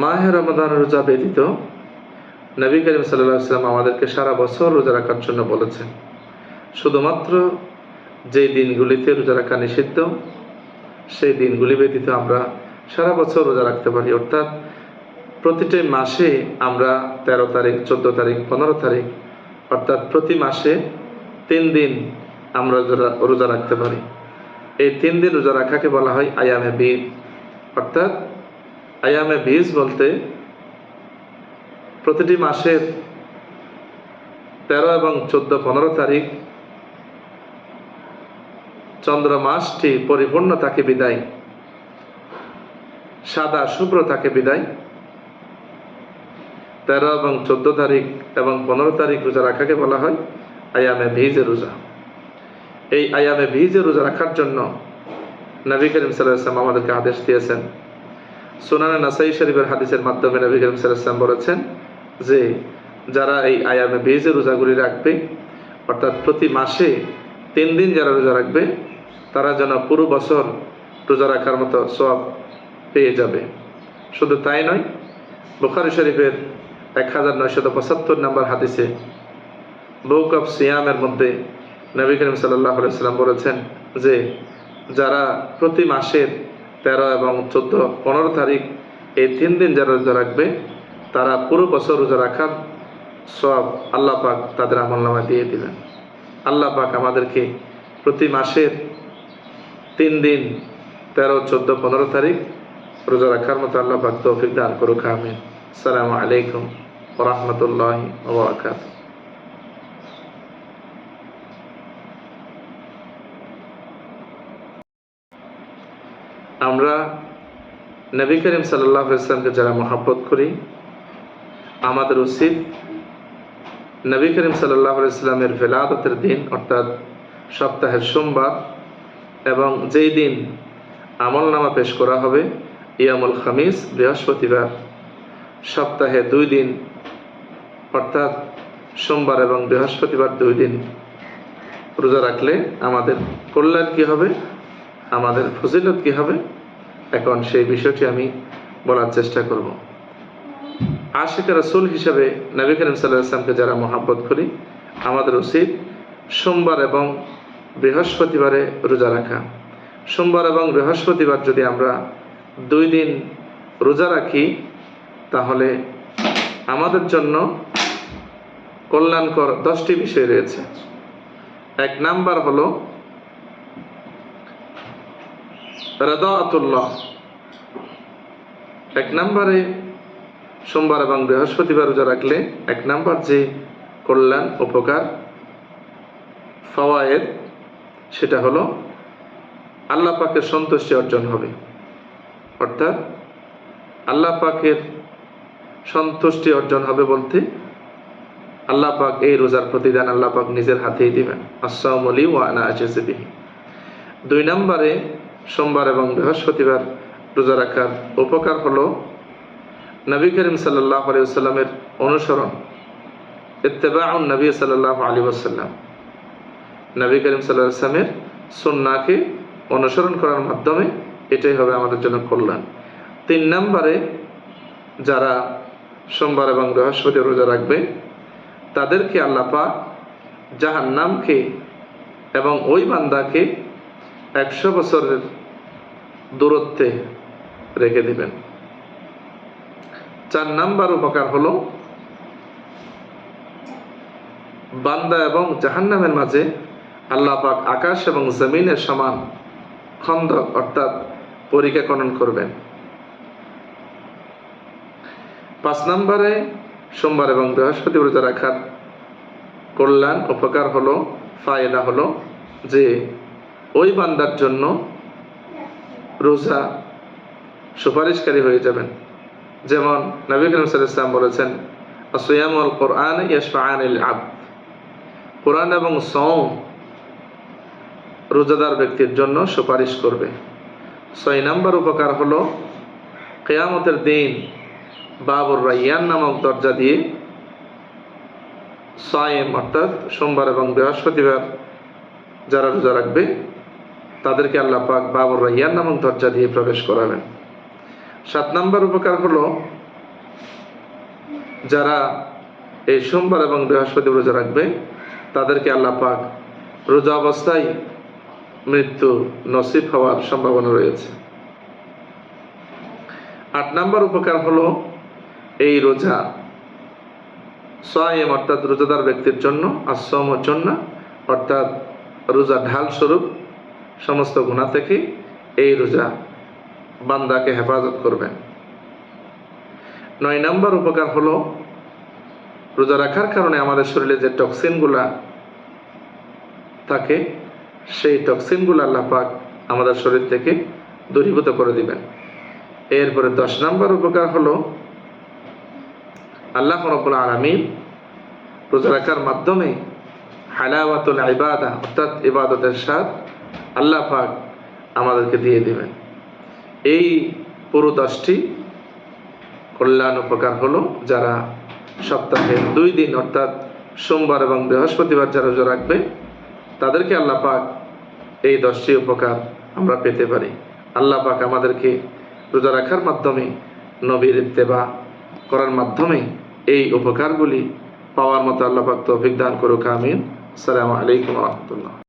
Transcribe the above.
মাহে রমাদান রোজা ব্যতীত নবী করিম সাল্লাল্লাহু আলাইহি ওয়াসাল্লাম আমাদেরকে সারা বছর রোজা রাখার জন্য বলেছেন। শুধুমাত্র যেই দিনগুলিতে রোজা রাখা নিষিদ্ধ সেই দিনগুলি ব্যতীত আমরা সারা বছর রোজা রাখতে পারি। অর্থাৎ প্রতিটি মাসে আমরা 13 তারিখ, 14 তারিখ, 15 তারিখ অর্থাৎ প্রতি মাসে 3 দিন আমরা রোজা রাখতে পারি। এই 3 দিন রোজা রাখাকে বলা হয় আয়ামে বীজ। অর্থাৎ আয়ামে বীজ বলতে প্রতিটি মাসের 13 এবং 14, 15 তারিখ চন্দ্র মাসটি পরিপূর্ণ থাকে বিদায়, সাদা শুভ্র থাকে বিদায় 13 এবং 14 তারিখ এবং 15 তারিখ রোজা রাখাকে বলা হয় আয়ামে বীজের রোজা। এই আয়ামে বীজের রোজা রাখার জন্য নবী করিম সাল্লাল্লাহু আলাইহি ওয়াসাল্লাম আমাদেরকে আদেশ দিয়েছেন। সুনানে নাসাই শরীফের হাদিসের মাধ্যমে নবী করিম সাল্লাল্লাহু আলাইহি ওয়াসাল্লাম বলেছেন যে যারা এই আয়ামে বীজের রোজাগুলি রাখবে অর্থাৎ প্রতি মাসে 3 দিন যারা রোজা রাখবে তারা যেন পুরো বছর রোজা রাখার মতো সওয়াব পেয়ে যাবে। শুধু তাই নয়, বুখারী শরীফের 1975 নম্বর হাদিসে বুক অফ সিয়ামের মধ্যে নবী করিম সাল্লাল্লাহু আলাইহি ওয়াসাল্লাম বলেছেন যে যারা প্রতি মাসের 13 এবং 14, 15 তারিখ এই 3 দিন যারা রোজা রাখবে তারা পুরো বছর রোজা রাখার সওয়াব আল্লাহ পাক তাদের আমলনামায় দিয়ে দিবেন। আল্লাহ পাক আমাদেরকে প্রতি মাসের 3 দিন 13, 14, 15 তারিখ রোজা রাখার মতো আল্লাহ পাক তৌফিক দান করুক। আমিন। আসসালামু আলাইকুম ওয়া রাহমাতুল্লাহি ওয়া বারাকাতুহু। আমরা নবী করিম সাল্লাল্লাহু আলাইহি ওয়াসাল্লামকে যারা মহব্বত করি আমাদের উচিত নবী করিম সাল্লাল্লাহু আলাইহি ওয়াসাল্লামের ভেলাদতের দিন অর্থাৎ সপ্তাহের সোমবার এবং যেই দিন আমলনামা পেশ করা হবে ইয়ামুল খামিস বৃহস্পতিবার, সপ্তাহে 2 দিন অর্থাৎ সোমবার এবং বৃহস্পতিবার 2 দিন রোজা রাখলে আমাদের কল্যাণ কী হবে, আমাদের ফজিলত কী হবে, এখন সেই বিষয়টি আমি বলার চেষ্টা করব। আশিক রাসূল হিসাবে নবী করিম সাল্লাল্লাহু আলাইহি ওয়াসাল্লামকে যারা মহব্বত করি আমাদের উচিত সোমবার এবং বৃহস্পতিবারে রোজা রাখা। সোমবার এবং বৃহস্পতিবার যদি আমরা 2 দিন রোজা রাখি তাহলে আমাদের জন্য কল্যাণকর 10টি বিষয় রয়েছে। 1 নাম্বার হলো রাদাআতুল্লাহ। 1 নম্বরে সোমবার এবং বৃহস্পতিবার রোজা রাখলে 1 নম্বর যে কল্যাণ, উপকার, ফাওয়ায়েদ সেটা হলো আল্লাহ পাকের সন্তুষ্টি অর্জন হবে। অর্থাৎ আল্লাহ পাকের সন্তুষ্টি অর্জন হবে বলতে আল্লাহ পাক এই রোজার প্রতিদান আল্লাহ পাক নিজের হাতেই দিবেন। আসসালামু আলাইকুম ওয়া আনা আজাযু বিহি। 2 নম্বরে সোমবার এবং বৃহস্পতিবার রোজা রাখার উপকার হলো নবী করিম সাল্লাল্লাহু আলাইহি ওয়াসাল্লামের অনুসরণ, ইত্তেবাউন নবী সাল্লাল্লাহু আলাইহি ওয়াসাল্লাম। নবী করিম সাল্লাল্লাহু আলাইহি ওয়াসাল্লামের সুন্নাহকে অনুসরণ করার মাধ্যমে এটাই হবে আমাদের জন্য কল্যাণ। 3 নম্বরে যারা সোমবার এবং বৃহস্পতিবার রোজা রাখবে তাদেরকে আল্লাহ পাক জাহান্নামকে এবং ওই বান্দাকে 100 বছরের দূরত্বে রেখে দিবেন। 4 নম্বর উপকার হলো বান্দা এবং জাহান্নামের মাঝে আল্লাহ পাক আকাশ এবং জমিনের সমান খন্দক অর্থাৎ পরিখা খনন করবেন। 5 নম্বরে সোমবার এবং বৃহস্পতিবার রোজা রাখার কল্যাণ, উপকার হলো, ফায়দা হলো যে ওই বান্দার জন্য রোজা সুপারিশকারী হয়ে যাবেন। যেমন নবী করিম সাল্লাল্লাহু আলাইহি ওয়াসাল্লাম বলেছেন আসিয়ামু ওয়াল কুরআন ইয়াশফাআনিল আবদ। কুরআন এবং সওম রোজাদার ব্যক্তির জন্য সুপারিশ করবে। 6 নম্বর উপকার হলো কিয়ামতের দিন বাবুর রায়্যান নামক দরজা দিয়ে সায়েম অর্থাৎ সোমবার এবং বৃহস্পতিবার যারা রোজা রাখবে তাদেরকে আল্লাহ পাক বাবুর রায়্যান নামক দরজা দিয়ে প্রবেশ করাবেন। 7 নম্বর উপকার হলো যারা এই সোমবার এবং বৃহস্পতিবার রোজা রাখবে তাদেরকে আল্লাহ পাক রোজা অবস্থায় মৃত্যু নসিব হওয়ার সম্ভাবনা রয়েছে। 8 নম্বর উপকার হলো এই রোজা সায়েম অর্থাৎ রোজাদার ব্যক্তির জন্য, আসম জন্য অর্থাৎ রোজা ঢাল স্বরূপ সমস্ত গুনাহ থেকে এই রোজা বান্দাকে হেফাজত করবেন। 9 নম্বর উপকার হলো রোজা রাখার কারণে আমাদের শরীরে যে টক্সিনগুলা থাকে সেই টক্সিনগুলো আল্লাহ পাক আমাদের শরীর থেকে দূরীভূত করে দিবেন। এরপরে 10 নম্বর উপকার হলো আল্লাহ রাব্বুল আলামিন রোজা রাখার মাধ্যমে হালাওয়াতুল ইবাদা অর্থাৎ ইবাদতের স্বাদ আল্লাহ পাক আমাদেরকে দিয়ে দিবেন। এই পুরো 10টি কল্যাণ উপকার হলো যারা সপ্তাহে 2 দিন অর্থাৎ সোমবার এবং বৃহস্পতিবার যারা রোজা রাখবে তাদেরকে আল্লাহ পাক এই 10টি উপকার আমরা পেতে পারি। আল্লাহ পাক আমাদেরকে রোজা রাখার মাধ্যমে নবীর ইত্তেবা করার মাধ্যমে এই উপকারগুলি পাওয়ার মতো আল্লাহ পাক তৌফিক দান করুক। আমিন। আসসালামু আলাইকুম ওয়া রাহমাতুল্লাহ।